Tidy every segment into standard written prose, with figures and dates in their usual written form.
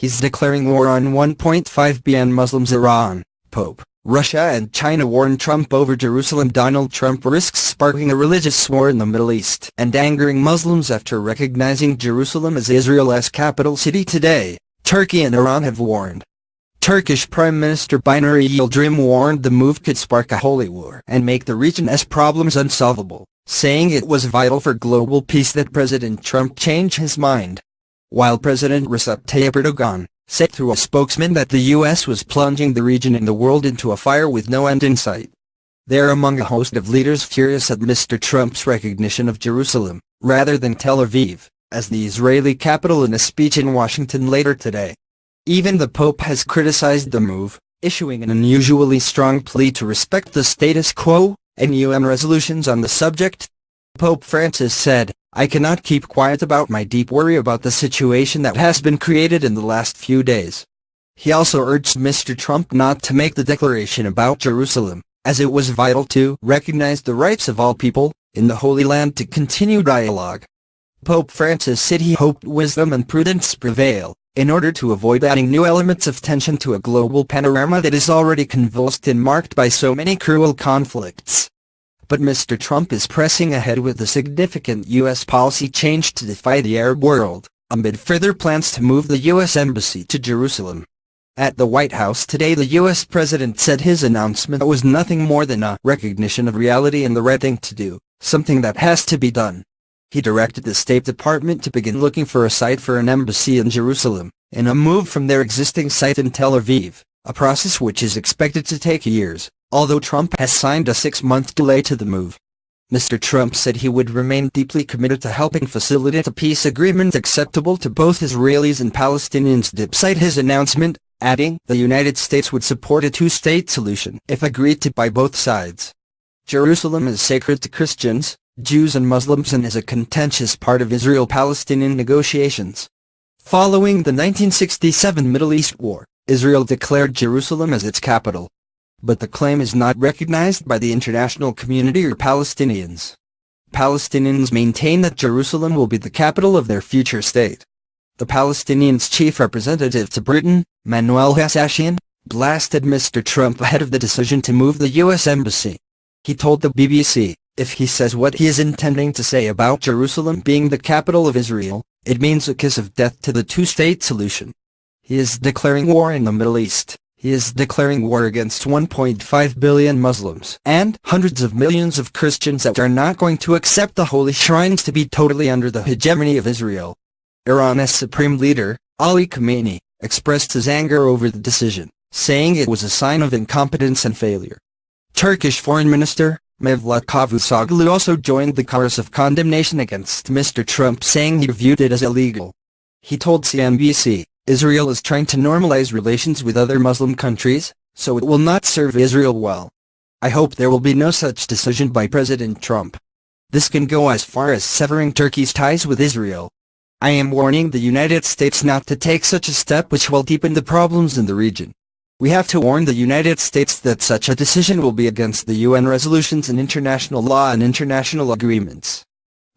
He's declaring war on 1.5 billion Muslims. Iran, Pope, Russia and China warn Trump over Jerusalem. Donald Trump risks sparking a religious war in the Middle East and angering Muslims after recognizing Jerusalem as Israel's capital city today, Turkey and Iran have warned. Turkish Prime Minister Binali Yildirim warned the move could spark a holy war and make the region's problems unsolvable, saying it was vital for global peace that President Trump change his mind. While President Recep Tayyip Erdogan said through a spokesman that the U.S. was plunging the region and the world into a fire with no end in sight. They're among a host of leaders furious at Mr. Trump's recognition of Jerusalem, rather than Tel Aviv, as the Israeli capital in a speech in Washington later today. Even the Pope has criticized the move, issuing an unusually strong plea to respect the status quo and UN resolutions on the subject. Pope Francis said, "I cannot keep quiet about my deep worry about the situation that has been created in the last few days." He also urged Mr. Trump not to make the declaration about Jerusalem, as it was vital to recognize the rights of all people in the Holy Land to continue dialogue. Pope Francis said he hoped wisdom and prudence prevail, in order to avoid adding new elements of tension to a global panorama that is already convulsed and marked by so many cruel conflicts. But Mr. Trump is pressing ahead with a significant U.S. policy change to defy the Arab world, amid further plans to move the U.S. Embassy to Jerusalem. At the White House today, the U.S. President said his announcement was nothing more than a recognition of reality and the right thing to do, something that has to be done. He directed the State Department to begin looking for a site for an embassy in Jerusalem, in a move from their existing site in Tel Aviv, a process which is expected to take years, although Trump has signed a 6-month delay to the move. Mr. Trump said he would remain deeply committed to helping facilitate a peace agreement acceptable to both Israelis and Palestinians despite his announcement, adding the United States would support a two-state solution if agreed to by both sides. Jerusalem is sacred to Christians, Jews and Muslims and is a contentious part of Israel-Palestinian negotiations. Following the 1967 Middle East War, Israel declared Jerusalem as its capital. But the claim is not recognized by the international community or Palestinians. Palestinians maintain that Jerusalem will be the capital of their future state. The Palestinians' chief representative to Britain, Manuel Hassachian, blasted Mr. Trump ahead of the decision to move the U.S. Embassy. He told the BBC, "If he says what he is intending to say about Jerusalem being the capital of Israel, it means a kiss of death to the two-state solution. He is declaring war in the Middle East. He is declaring war against 1.5 billion Muslims and hundreds of millions of Christians that are not going to accept the holy shrines to be totally under the hegemony of Israel." Iran's supreme leader, Ali Khamenei, expressed his anger over the decision, saying it was a sign of incompetence and failure. Turkish Foreign Minister Mevlut Cavusoglu also joined the chorus of condemnation against Mr. Trump, saying he viewed it as illegal. He told CNBC, "Israel is trying to normalize relations with other Muslim countries, so it will not serve Israel well. I hope there will be no such decision by President Trump. This can go as far as severing Turkey's ties with Israel. I am warning the United States not to take such a step which will deepen the problems in the region. We have to warn the United States that such a decision will be against the UN resolutions and international law and international agreements."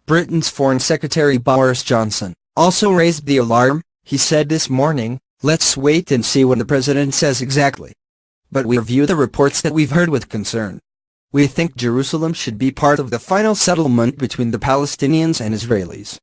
Britain's Foreign Secretary Boris Johnson also raised the alarm. He said this morning, "Let's wait and see what the president says exactly. But we review the reports that we've heard with concern. We think Jerusalem should be part of the final settlement between the Palestinians and Israelis.